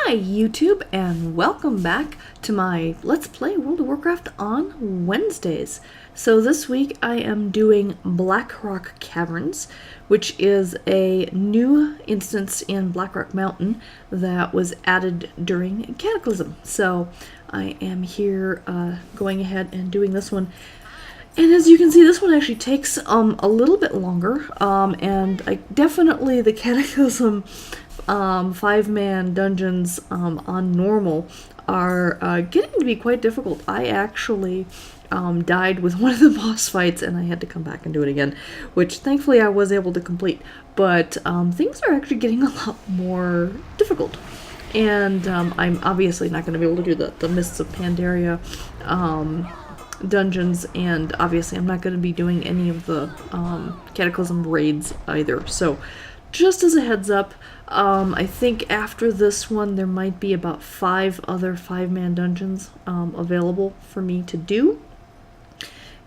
Hi YouTube, and welcome back to my Let's Play World of Warcraft on Wednesdays. So this week I am doing Blackrock Caverns, which is a new instance in Blackrock Mountain that was added during Cataclysm. So I am here going ahead and doing this one. And as you can see, this one actually takes a little bit longer, and definitely the Cataclysm 5-man dungeons on normal are getting to be quite difficult. I actually died with one of the boss fights and I had to come back and do it again, which thankfully I was able to complete, but things are actually getting a lot more difficult. And I'm obviously not going to be able to do the Mists of Pandaria dungeons, and obviously I'm not going to be doing any of the Cataclysm raids either. So just as a heads up, I think after this one there might be about 5 other 5-man dungeons available for me to do,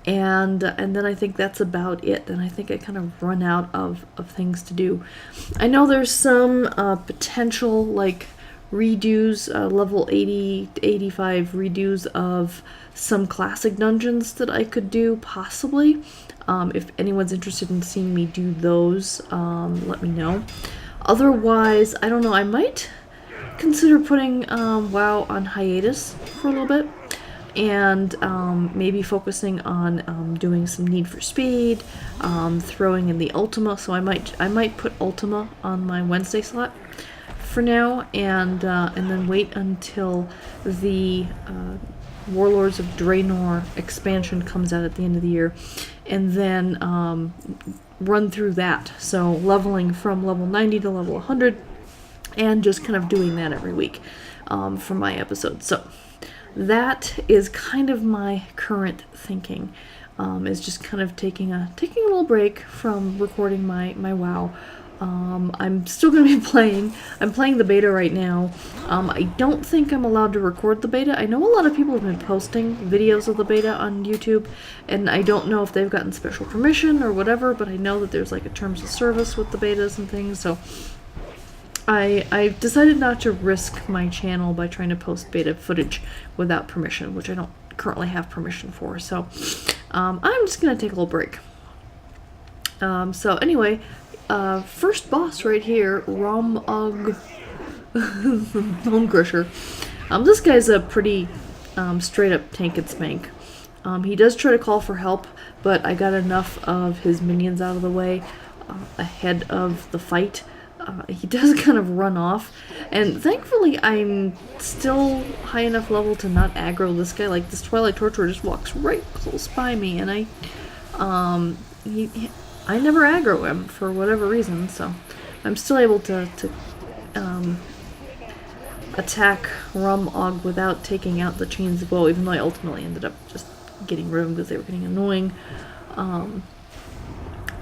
and then I think that's about it. Then I think I kind of run out of things to do. I know there's some potential like redos, level 80 to 85 redos of some classic dungeons that I could do, possibly. If anyone's interested in seeing me do those, let me know. Otherwise, I don't know, I might consider putting WoW on hiatus for a little bit, and maybe focusing on doing some Need for Speed, throwing in the Ultima. So I might put Ultima on my Wednesday slot for now, and then wait until the Warlords of Draenor expansion comes out at the end of the year, and then run through that. So leveling from level 90 to level 100, and just kind of doing that every week for my episodes. So that is kind of my current thinking, is just kind of taking a little break from recording my WoW. I'm still going to be playing. I'm playing the beta right now. I don't think I'm allowed to record the beta. I know a lot of people have been posting videos of the beta on YouTube, and I don't know if they've gotten special permission or whatever, but I know that there's like a terms of service with the betas and things, so I've decided not to risk my channel by trying to post beta footage without permission, which I don't currently have permission for, so I'm just going to take a little break. So anyway, first boss right here, Rom'ogg Bone Crusher. This guy's a pretty straight up tank and spank. He does try to call for help, but I got enough of his minions out of the way ahead of the fight. He does kind of run off, and thankfully I'm still high enough level to not aggro this guy. Like, this Twilight Torturer just walks right close by me, and I never aggro him for whatever reason, so I'm still able to attack Rom'ogg without taking out the Chains of Woe, even though I ultimately ended up just getting rid of them because they were getting annoying.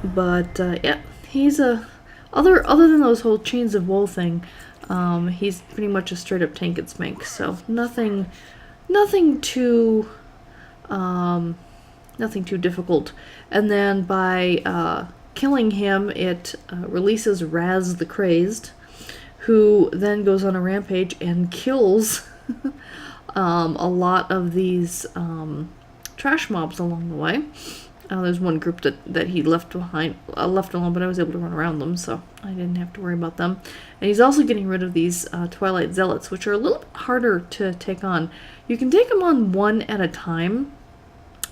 Yeah, he's other than those whole Chains of Woe thing, he's pretty much a straight up tank and spank, so nothing too difficult. And then by killing him, it releases Raz the Crazed, who then goes on a rampage and kills a lot of these trash mobs along the way. There's one group that he left alone, but I was able to run around them, so I didn't have to worry about them. And he's also getting rid of these Twilight Zealots, which are a little bit harder to take on. You can take them on one at a time,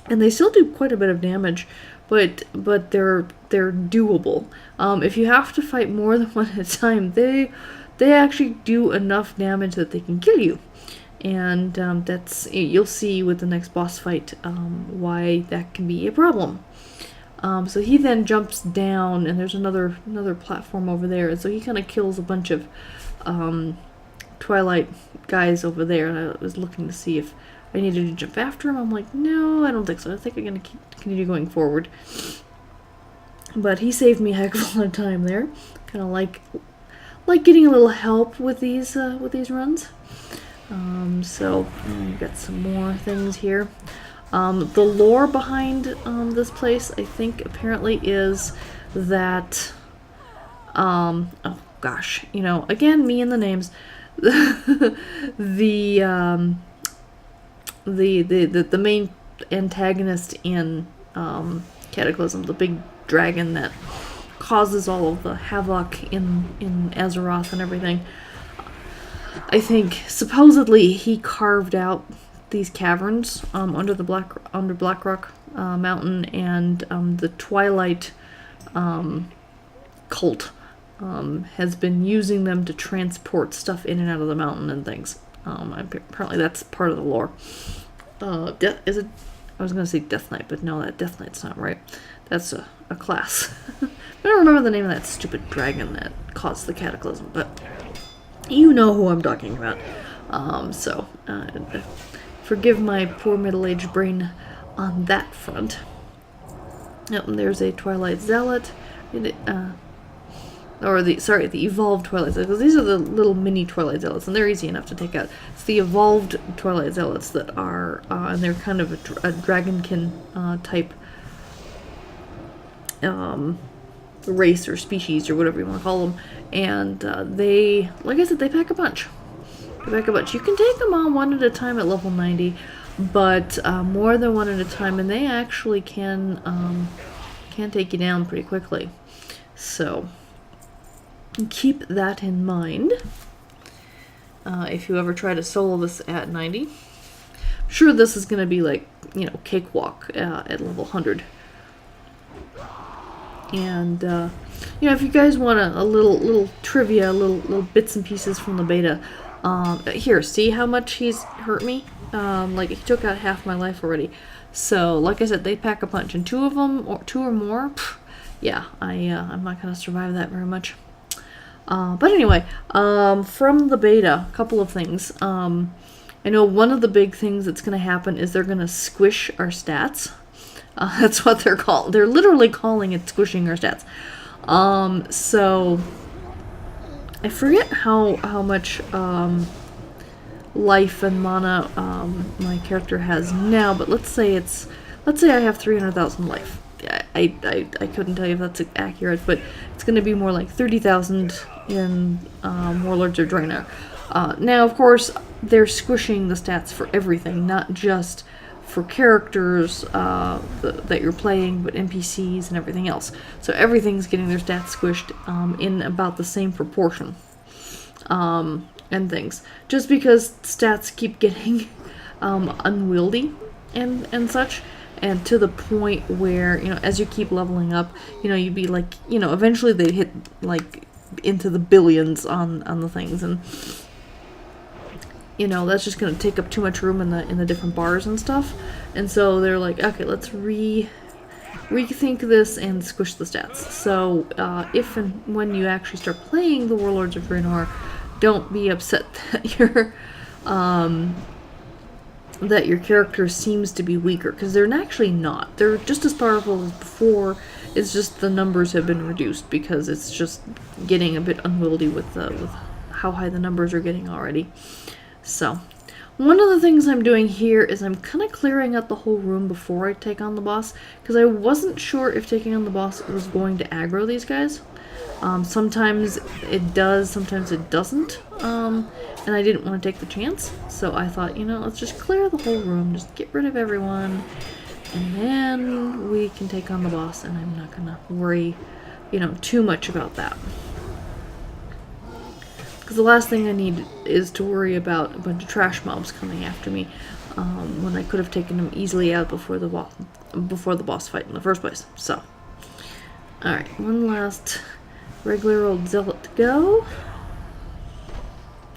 and they still do quite a bit of damage, but they're doable. If you have to fight more than one at a time, they actually do enough damage that they can kill you, and you'll see with the next boss fight why that can be a problem. So he then jumps down, and there's another platform over there, and so he kind of kills a bunch of Twilight guys over there. And I was looking to see if I needed to jump after him. I'm like, no, I don't think so. I think I'm going to continue going forward. But he saved me a heck of a lot of time there. Kind of like getting a little help with these runs. So we've got some more things here. The lore behind this place, I think, apparently is that, oh gosh, you know, again, me and the names. the main antagonist in Cataclysm, the big dragon that causes all of the havoc in Azeroth and everything. I think supposedly he carved out these caverns under Blackrock Mountain, and the Twilight cult has been using them to transport stuff in and out of the mountain and things. Apparently that's part of the lore. Is it? I was going to say Death Knight, but no, that Death Knight's not right. That's a class. I don't remember the name of that stupid dragon that caused the cataclysm, but you know who I'm talking about. Forgive my poor middle-aged brain on that front. Yep, and there's a Twilight Zealot. The evolved Twilight Zealots. These are the little mini Twilight Zealots, and they're easy enough to take out. It's the evolved Twilight Zealots that are, and they're kind of a dragonkin type race or species or whatever you want to call them. And they, like I said, they pack a punch. You can take them on one at a time at level 90, but more than one at a time, and they actually can take you down pretty quickly. So keep that in mind if you ever try to solo this at 90. I'm sure this is going to be like, cakewalk at level 100. And if you guys want a little trivia, little bits and pieces from the beta, here, see how much he's hurt me? Like, he took out half my life already. So, like I said, they pack a punch, and two or more, yeah, I'm not gonna survive that very much. But anyway, from the beta, a couple of things. I know one of the big things that's gonna happen is they're gonna squish our stats. That's what they're called. They're literally calling it squishing our stats. So I forget how much life and mana my character has now, but let's say I have 300,000 life. I couldn't tell you if that's accurate, but it's going to be more like 30,000 in Warlords of Draenor. Now, of course, they're squishing the stats for everything, not just for characters that you're playing, but NPCs and everything else. So everything's getting their stats squished in about the same proportion and things. Just because stats keep getting unwieldy and such, and to the point where, as you keep leveling up, you'd be like, eventually they'd hit like into the billions on the things, and that's just going to take up too much room in the different bars and stuff. And so they're like, okay, let's rethink this and squish the stats. So if and when you actually start playing the Warlords of Draenor, don't be upset that your character seems to be weaker, because they're actually not. They're just as powerful as before. It's just the numbers have been reduced because it's just getting a bit unwieldy with how high the numbers are getting already. So, one of the things I'm doing here is I'm kind of clearing out the whole room before I take on the boss, because I wasn't sure if taking on the boss was going to aggro these guys. Sometimes it does, sometimes it doesn't, and I didn't want to take the chance, so I thought, let's just clear the whole room, just get rid of everyone, and then we can take on the boss, and I'm not going to worry, too much about that. Because the last thing I need is to worry about a bunch of trash mobs coming after me, when I could have taken them easily out before the boss fight in the first place. So, alright, one last regular old zealot to go,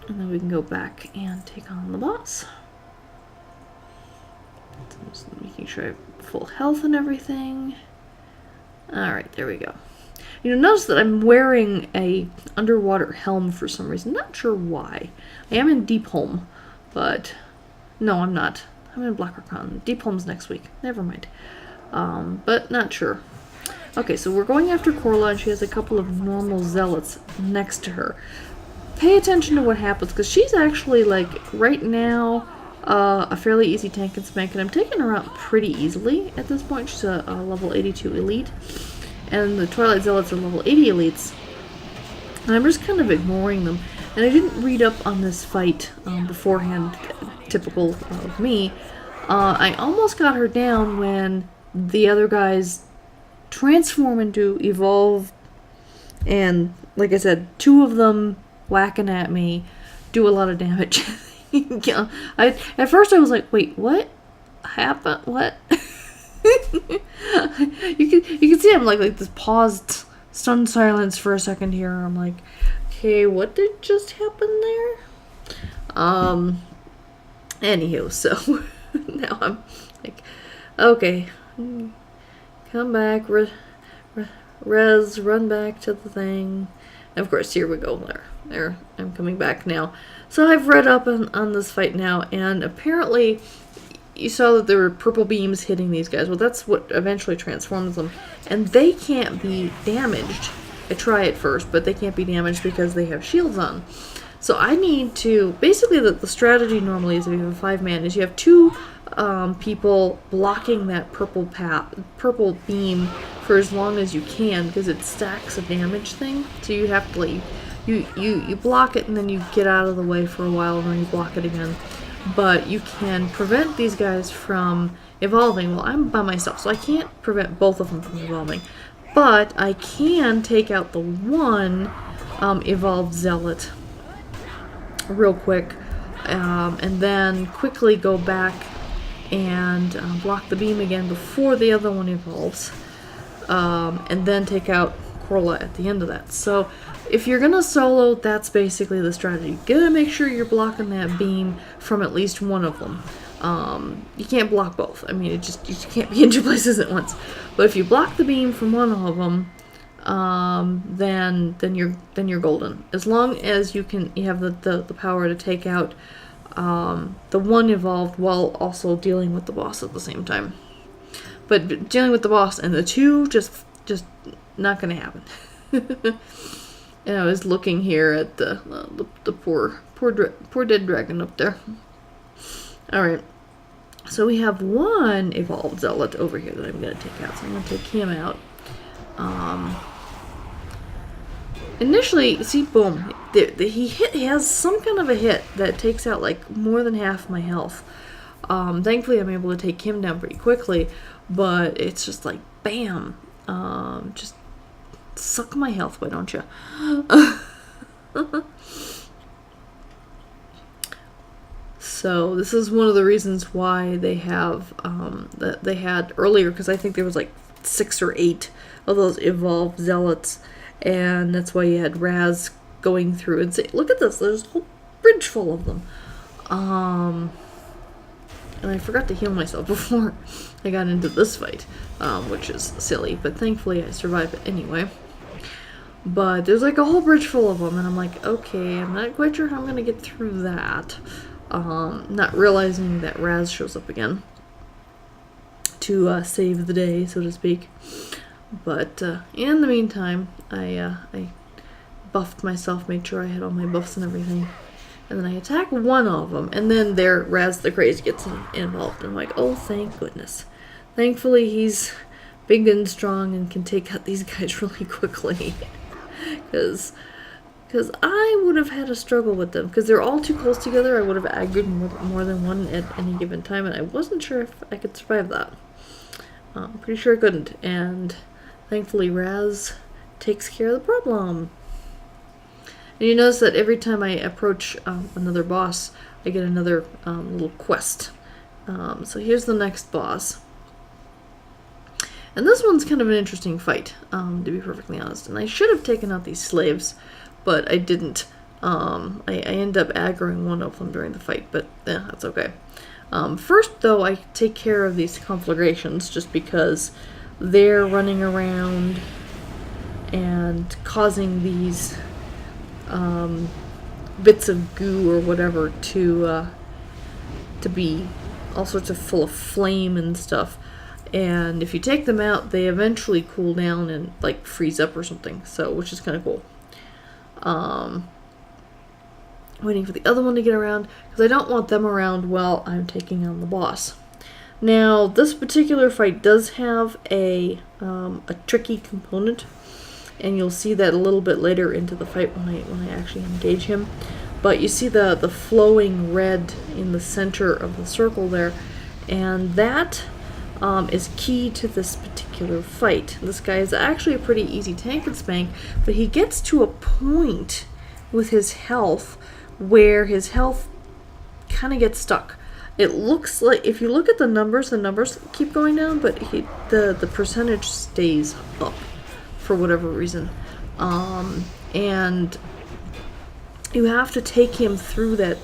and then we can go back and take on the boss. So I'm just making sure I have full health and everything. Alright, there we go. Notice that I'm wearing a underwater helm for some reason. Not sure why. I am in Deepholm, but no, I'm not. I'm in Blackrock Caverns. Deepholm's next week. Never mind. But not sure. Okay, so we're going after Corla, and she has a couple of normal zealots next to her. Pay attention to what happens, because she's actually, like, right now, a fairly easy tank and smack, and I'm taking her out pretty easily at this point. She's a level 82 elite. And the Twilight Zealots are level 80 elites. And I'm just kind of ignoring them. And I didn't read up on this fight beforehand, typical of me. I almost got her down when the other guys transform into evolve, and like I said, 2 of them whacking at me do a lot of damage. At first I was like, wait, what happened? What? you can see I'm like this paused, stunned silence for a second here. I'm like, okay, what did just happen there? Anywho, so now I'm like, okay, come back, res, run back to the thing. And of course, here we go. There, I'm coming back now. So I've read up on this fight now, and apparently you saw that there were purple beams hitting these guys. Well, that's what eventually transforms them, and they can't be damaged. I try it first, but they can't be damaged because they have shields on. So I need to, basically the strategy normally is if you have a 5-man is you have 2 people blocking that purple beam for as long as you can, because it stacks a damage thing. So you have to like, you block it and then you get out of the way for a while and then you block it again. But you can prevent these guys from evolving. Well, I'm by myself, so I can't prevent both of them from evolving. But I can take out the one evolved zealot real quick, and then quickly go back and block the beam again before the other one evolves, and then take out Corla at the end of that. So if you're gonna solo, that's basically the strategy. You gotta make sure you're blocking that beam from at least one of them. You can't block both. I mean, you just can't be in 2 places at once. But if you block the beam from one of them, then you're golden. As long as you have the power to take out the one evolved while also dealing with the boss at the same time. But dealing with the boss and the 2, just not gonna happen. And I was looking here at the poor dead dragon up there. All right, so we have 1 evolved zealot over here that I'm gonna take out. So I'm gonna take him out. Initially, see, boom, he has some kind of a hit that takes out like more than half my health. Thankfully, I'm able to take him down pretty quickly, but it's just like bam, just suck my health, why don't you? So this is one of the reasons why they have that they had earlier, because I think there was like 6 or 8 of those evolved zealots, and that's why you had Raz going through and say, look at this, there's a whole bridge full of them. And I forgot to heal myself before I got into this fight, which is silly, but thankfully I survived it anyway. But there's like a whole bridge full of them, and I'm like, okay, I'm not quite sure how I'm going to get through that. Not realizing that Raz shows up again to save the day, so to speak. But in the meantime, I buffed myself, made sure I had all my buffs and everything. And then I attack one of them, and then there Raz the Crazy gets involved. And I'm like, oh, thank goodness. Thankfully, he's big and strong and can take out these guys really quickly. Because I would have had a struggle with them. Because they're all too close together. I would have aggroed more than one at any given time. And I wasn't sure if I could survive that. I'm pretty sure I couldn't. And thankfully, Raz takes care of the problem. And you notice that every time I approach another boss, I get another little quest. So here's the next boss. And this one's kind of an interesting fight, to be perfectly honest. And I should have taken out these slaves, but I didn't. I end up aggroing one of them during the fight, but that's okay. First, though, I take care of these conflagrations just because they're running around and causing these bits of goo or whatever to be all sorts of full of flame and stuff. And if you take them out, they eventually cool down and like freeze up or something. So, which is kind of cool. Waiting for the other one to get around because I don't want them around while I'm taking on the boss. Now, this particular fight does have a tricky component. and you'll see that a little bit later into the fight when I actually engage him. But you see the flowing red in the center of the circle there, and that is key to this particular fight. This guy is actually a pretty easy tank and spank, but he gets to a point with his health where his health kind of gets stuck. It looks like, if you look at the numbers keep going down, but the percentage stays up for whatever reason. And you have to take him through that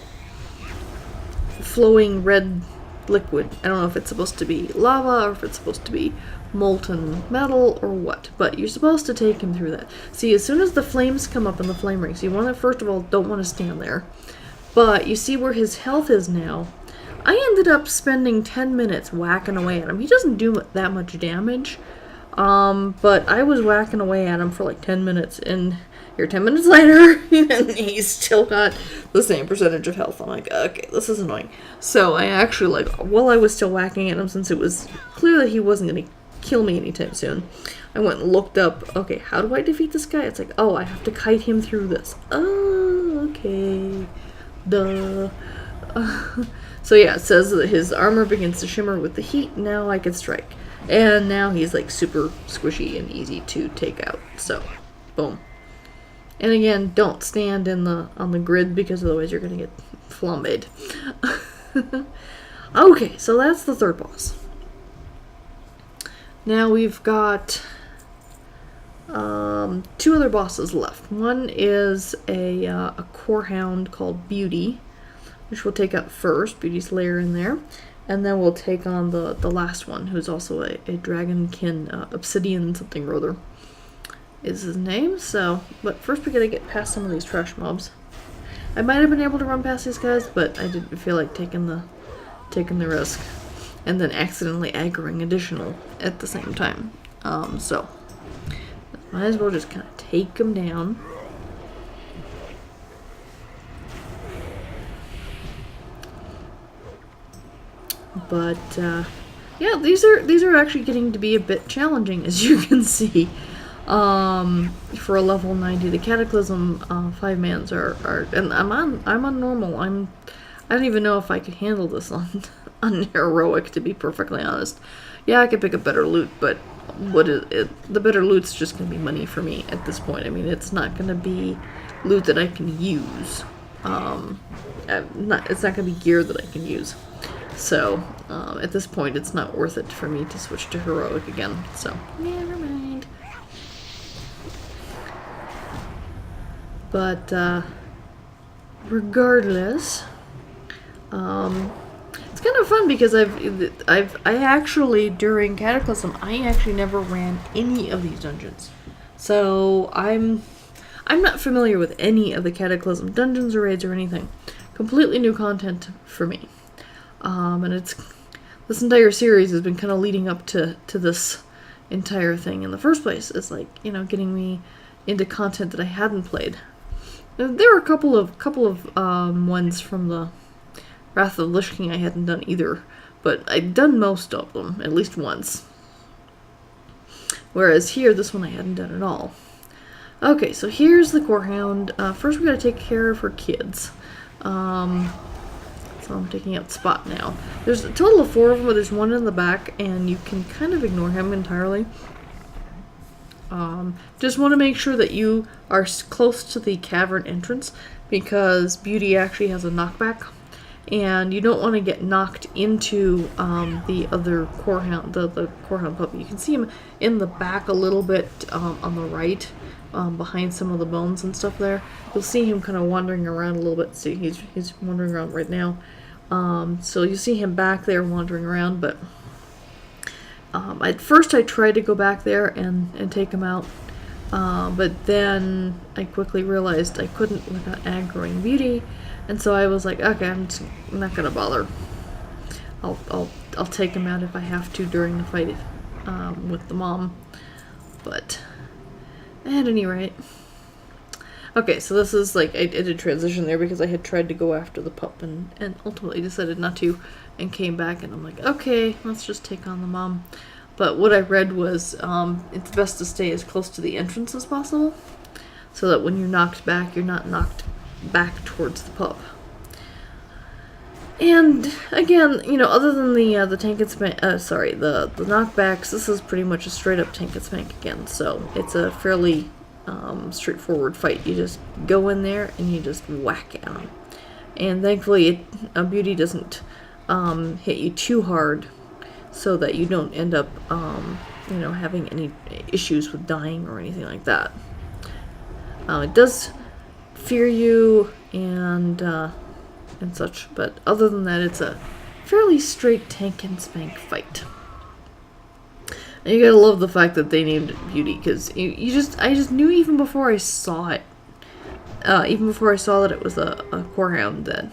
flowing red liquid. I don't know if it's supposed to be lava or if it's supposed to be molten metal or what, but you're supposed to take him through that. See, as soon as the flames come up in the flame rings, you want to, first of all, don't want to stand there. But you see where his health is now. I ended up spending 10 minutes whacking away at him. He doesn't do that much damage, but I was whacking away at him for like 10 minutes, and here 10 minutes later, and he's still got the same percentage of health. I'm like, okay, this is annoying. So I actually, like, while I was still whacking at him, since it was clear that he wasn't going to kill me anytime soon, I went and looked up, okay, how do I defeat this guy? It's like, oh, I have to kite him through this. Oh, okay. Duh. So yeah, it says that his armor begins to shimmer with the heat. Now I can strike. And now he's like super squishy and easy to take out. So, boom. And again, don't stand on the grid, because otherwise you're going to get flambéed. Okay, so that's the third boss. Now we've got 2 other bosses left. One is a core hound called Beauty, which we'll take out first. Beauty's lair in there. And then we'll take on the last one, who's also a dragonkin, Obsidian something or other is his name. So, but first we gotta get past some of these trash mobs. I might have been able to run past these guys, but I didn't feel like taking the risk. And then accidentally aggroing additional at the same time. So, might as well just kind of take them down. But yeah, these are actually getting to be a bit challenging, as you can see. For a level 90, the Cataclysm 5-mans are, and I'm on normal. I don't even know if I could handle this on heroic, to be perfectly honest. Yeah, I could pick up better loot, but the better loot's just gonna be money for me at this point. I mean, it's not gonna be loot that I can use. It's not gonna be gear that I can use. So, at this point, it's not worth it for me to switch to heroic again. So, never mind. But, regardless, it's kind of fun because I actually, during Cataclysm, I actually never ran any of these dungeons. So, I'm not familiar with any of the Cataclysm dungeons or raids or anything. Completely new content for me. And this entire series has been kind of leading up to this entire thing in the first place. It's like, you know, getting me into content that I hadn't played. There were a couple of ones from the Wrath of the Lich King I hadn't done either, but I'd done most of them, at least once. Whereas here, this one I hadn't done at all. Okay, so here's the core hound. First we gotta take care of her kids. So I'm taking out Spot now. There's a total of 4 of them, but there's one in the back, and you can kind of ignore him entirely. Just want to make sure that you are close to the cavern entrance, because Beauty actually has a knockback, and you don't want to get knocked into the other core hound, the core hound puppy. You can see him in the back a little bit on the right, behind some of the bones and stuff there. You'll see him kind of wandering around a little bit. See, he's wandering around right now. So you see him back there wandering around, but at first I tried to go back there and take him out, but then I quickly realized I couldn't without aggroing Beauty, and so I was like, okay, I'm not gonna bother. I'll take him out if I have to during the fight with the mom, but at any rate. Okay, so this is like, I did a transition there because I had tried to go after the pup and ultimately decided not to, and came back, and I'm like, okay, let's just take on the mom. but what I read was it's best to stay as close to the entrance as possible, so that when you're knocked back, you're not knocked back towards the pub. And again, you know, other than the tank and spank, the knockbacks, this is pretty much a straight up tank and spank again. So it's a fairly straightforward fight. You just go in there and you just whack at them. And thankfully, Beauty doesn't hit you too hard, so that you don't end up, you know, having any issues with dying or anything like that. It does fear you and such, but other than that, it's a fairly straight tank and spank fight. And you gotta love the fact that they named it Beauty, because I just knew even before I saw it, even before I saw that it was a Corehound, that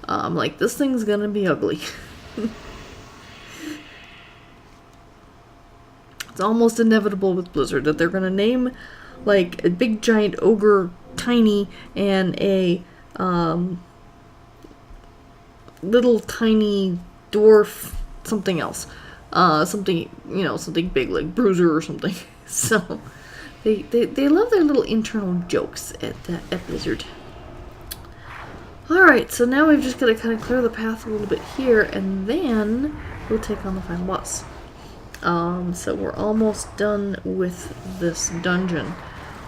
I'm like, this thing's gonna be ugly. It's almost inevitable with Blizzard that they're gonna name like a big giant ogre tiny and a little tiny dwarf something else, something, you know, something big like Bruiser or something. So they love their little internal jokes at Blizzard. Alright, so now we've just got to kind of clear the path a little bit here, and then we'll take on the final boss. So we're almost done with this dungeon.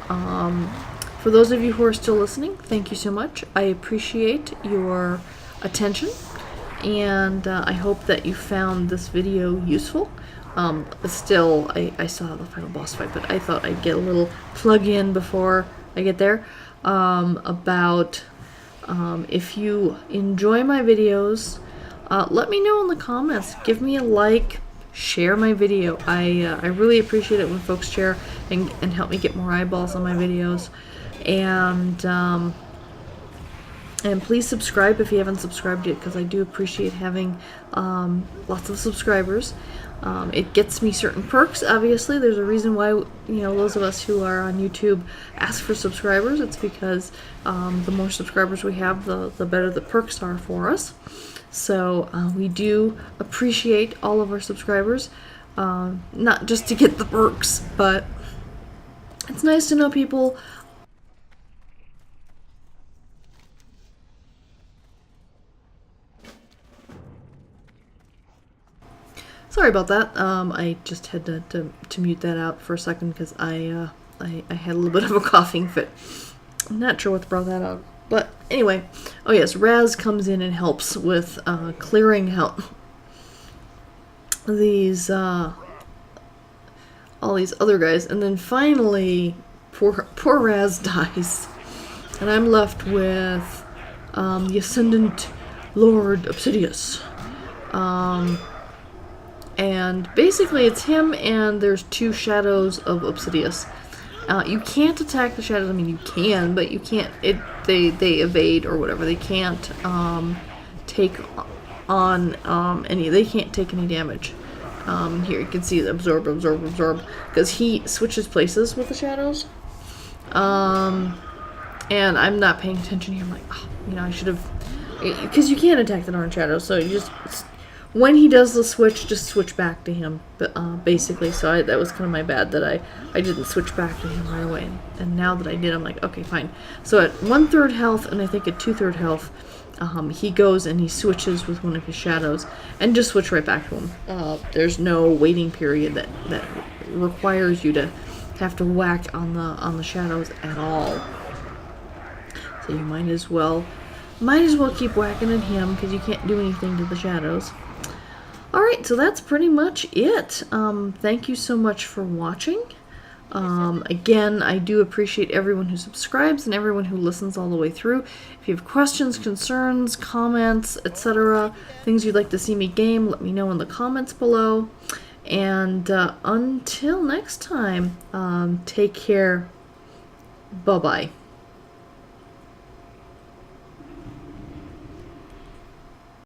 For those of you who are still listening, thank you so much. I appreciate your attention, and I hope that you found this video useful. Still, I still have the final boss fight, but I thought I'd get a little plug-in before I get there, about if you enjoy my videos, let me know in the comments. Give me a like, share my video. I really appreciate it when folks share and help me get more eyeballs on my videos. And please subscribe if you haven't subscribed yet, because I do appreciate having lots of subscribers. It gets me certain perks, obviously. There's a reason why, you know, those of us who are on YouTube ask for subscribers. It's because the more subscribers we have, the better the perks are for us. So we do appreciate all of our subscribers, not just to get the perks, but it's nice to know people. Sorry about that. I just had to mute that out for a second because I had a little bit of a coughing fit. I'm not sure what brought that out. But anyway, oh yes, Raz comes in and helps with clearing out these all these other guys, and then finally poor Raz dies, and I'm left with the Ascendant Lord Obsidius. And basically it's him, and there's two shadows of Obsidius. You can't attack the shadows. I mean, you can, but you can't. They evade or whatever. They can't take on any. They can't take any damage. Here you can see absorb, because he switches places with the shadows. And I'm not paying attention here. I'm like, oh, you know, I should have, because you can't attack the darn shadows. So you just, when he does the switch, just switch back to him, basically. So that was kind of my bad that I didn't switch back to him right away. And now that I did, I'm like, okay, fine. So at 1/3 health, and I think at 2/3 health, he goes and he switches with one of his shadows, and just switch right back to him. There's no waiting period that requires you to have to whack on the shadows at all. So you might as well keep whacking at him, because you can't do anything to the shadows. Alright, so that's pretty much it. Thank you so much for watching. Again, I do appreciate everyone who subscribes and everyone who listens all the way through. If you have questions, concerns, comments, etc., things you'd like to see me game, let me know in the comments below. And until next time, take care. Bye-bye.